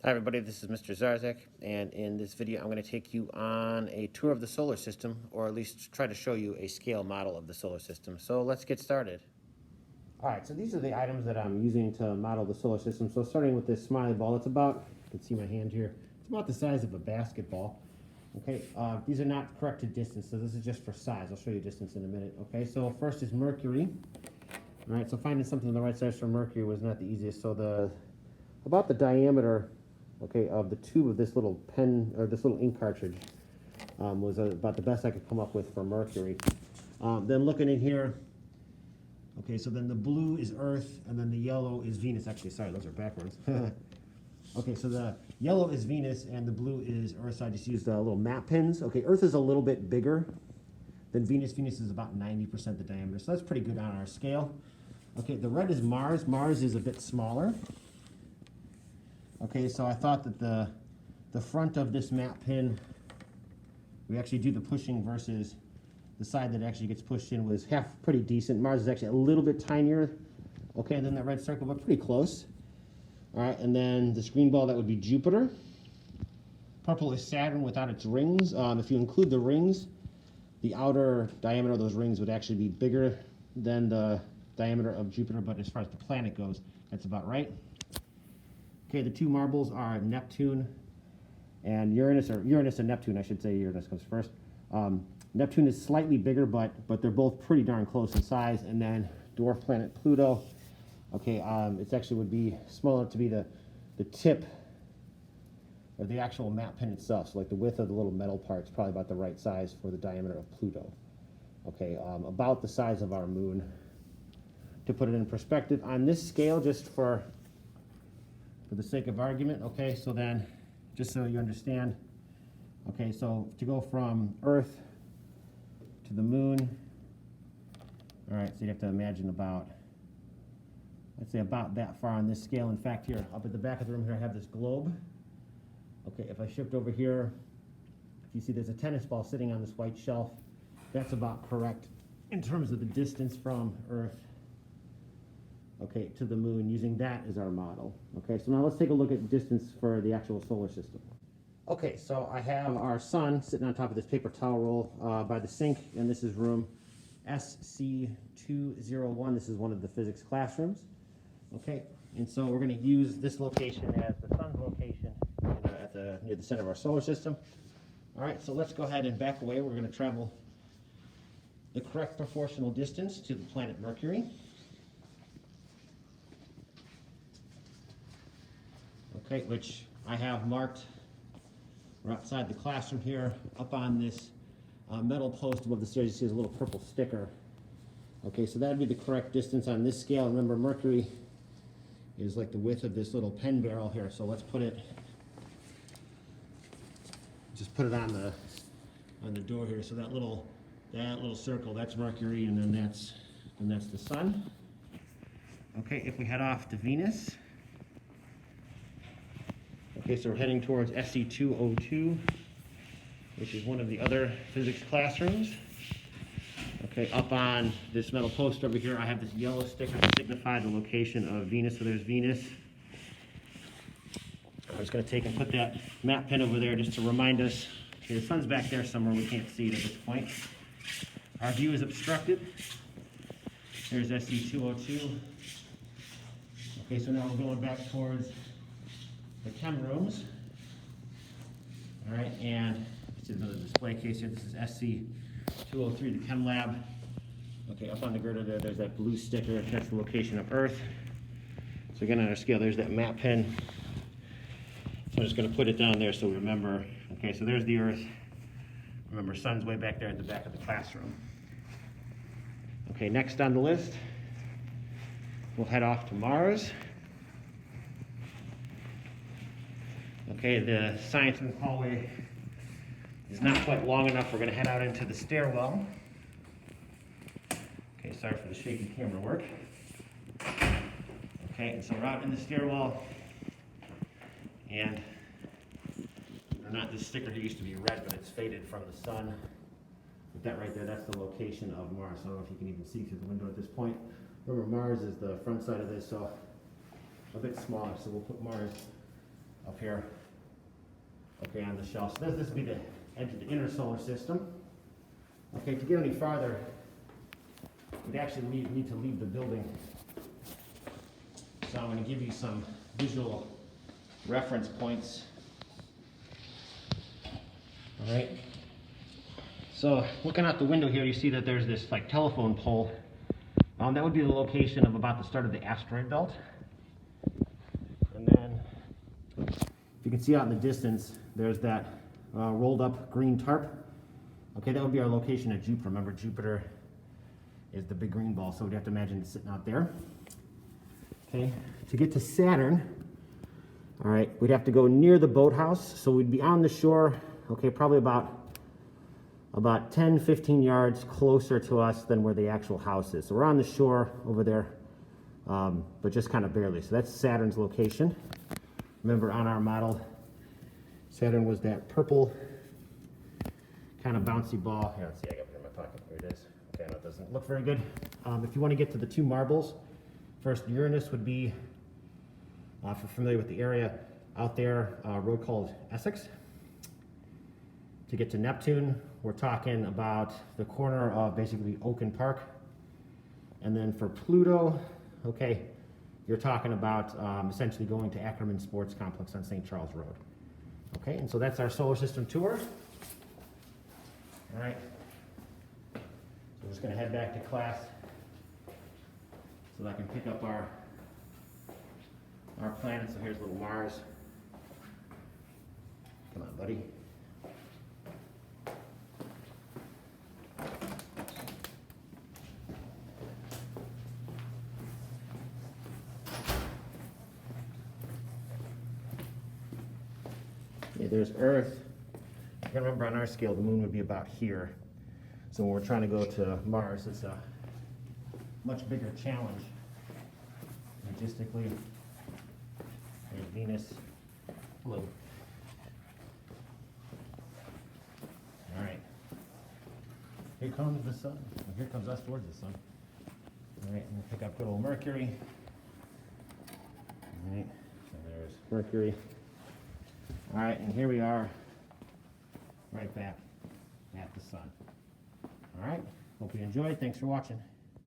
Hi everybody, this is Mr. Zarzak, and in this video I'm going to take you on a tour of the solar system, or at least try to show you a scale model of the solar system. So let's get started. Alright, so these are the items that I'm using to model the solar system. So starting with this smiley ball, it's about, you can see my hand here, it's about the size of a basketball. Okay, these are not corrected distance, so this is just for size. I'll show you distance in a minute. Okay, so first is Mercury. Alright, so finding something the right size for Mercury was not the easiest. So about the diameter, okay, of the tube of this little pen, or this little ink cartridge, was about the best I could come up with for Mercury. Then looking in here, okay, so then the blue is Earth, and then the yellow is Venus. Actually, sorry, those are backwards. Okay, so the yellow is Venus, and the blue is Earth, so I just used little map pins. Okay, Earth is a little bit bigger than Venus. Venus is about 90% the diameter, so that's pretty good on our scale. Okay, the red is Mars. Mars is a bit smaller. Okay, so I thought that the front of this map pin, we actually do the pushing versus the side that actually gets pushed in, was pretty decent. Mars is actually a little bit tinier. Okay, and then that red circle, but pretty close. All right, and then this green ball, that would be Jupiter. Purple is Saturn without its rings. If you include the rings, the outer diameter of those rings would actually be bigger than the diameter of Jupiter, but as far as the planet goes, that's about right. Okay, the two marbles are Neptune and Uranus, or Uranus and Neptune, I should say. Uranus comes first. Neptune is slightly bigger, but they're both pretty darn close in size. And then dwarf planet Pluto. Okay, it actually would be small enough to be the tip or the actual map pin itself. So like the width of the little metal part is probably about the right size for the diameter of Pluto. Okay, about the size of our moon. To put it in perspective, on this scale, just for the sake of argument, okay, so then, just so you understand, okay, so to go from Earth to the moon, all right, so you have to imagine about, let's say about that far on this scale. In fact, here, up at the back of the room here, I have this globe. Okay, if I shift over here, if you see there's a tennis ball sitting on this white shelf, that's about correct in terms of the distance from Earth, okay, to the moon, using that as our model. Okay, so now let's take a look at distance for the actual solar system. Okay, so I have our sun sitting on top of this paper towel roll by the sink, and this is room SC201. This is one of the physics classrooms. Okay, and so we're going to use this location as the sun's location near the center of our solar system. All right, so let's go ahead and back away. We're going to travel the correct proportional distance to the planet Mercury. Okay, which I have marked. We're outside the classroom here, up on this metal post above the stairs. You see there's a little purple sticker. Okay, so that would be the correct distance on this scale. Remember, Mercury is like the width of this little pen barrel here. So let's put it, just put it on the door here. So that little circle, that's Mercury, and then that's the sun. Okay, if we head off to Venus. Okay, so we're heading towards SC202, which is one of the other physics classrooms. Okay, up on this metal post over here, I have this yellow sticker to signify the location of Venus. So there's Venus. I'm just going to take and put that map pin over there just to remind us. Okay, the sun's back there somewhere. We can't see it at this point. Our view is obstructed. There's SC202. Okay, so now we're going back towards the chem rooms. All right, and this is another display case here. This is SC203, the Chem Lab. Okay, up on the girder there, there's that blue sticker. That's the location of Earth. So again, on our scale, there's that map pin. So I'm just going to put it down there so we remember. Okay, so there's the Earth. Remember, sun's way back there at the back of the classroom. Okay, next on the list, we'll head off to Mars. Okay, the science room hallway is not quite long enough. We're going to head out into the stairwell. Okay, sorry for the shaky camera work. Okay, and so we're out in the stairwell, and this sticker here used to be red, but it's faded from the sun. But that right there, that's the location of Mars. I don't know if you can even see through the window at this point. Remember, Mars is the front side of this, so a bit smaller, so we'll put Mars up here, okay, on the shelf. So this would be the edge of the inner solar system. Okay, to get any farther, we'd actually need to leave the building. So I'm going to give you some visual reference points. All right. So looking out the window here, you see that there's this like telephone pole. That would be the location of about the start of the asteroid belt. And then, if you can see out in the distance, there's that rolled up green tarp. Okay, that would be our location at Jupiter. Remember, Jupiter is the big green ball, so we'd have to imagine it sitting out there. Okay, to get to Saturn, all right, we'd have to go near the boathouse, so we'd be on the shore, okay, probably about 10, 15 yards closer to us than where the actual house is. So we're on the shore over there, but just kind of barely. So that's Saturn's location. Remember, on our model, Saturn was that purple kind of bouncy ball. Here, let's see, I got it in my pocket. Here it is. Okay, that doesn't look very good. If you want to get to the two marbles, first, Uranus would be, if you're familiar with the area out there, a road called Essex. To get to Neptune, we're talking about the corner of basically Oaken Park. And then for Pluto, okay, you're talking about essentially going to Ackerman Sports Complex on St. Charles Road. Okay, and so that's our solar system tour. All right, so we're just gonna head back to class so that I can pick up our planet. So here's little Mars. Come on, buddy. Yeah, there's Earth. I can remember on our scale, the moon would be about here. So when we're trying to go to Mars, it's a much bigger challenge. Logistically, there's Venus. Hello. All right. Here comes the sun. Well, here comes us towards the sun. All right, and we'll pick up good old Mercury. All right, so there's Mercury. All right, and here we are, right back at the sun. All right, hope you enjoyed. Thanks for watching.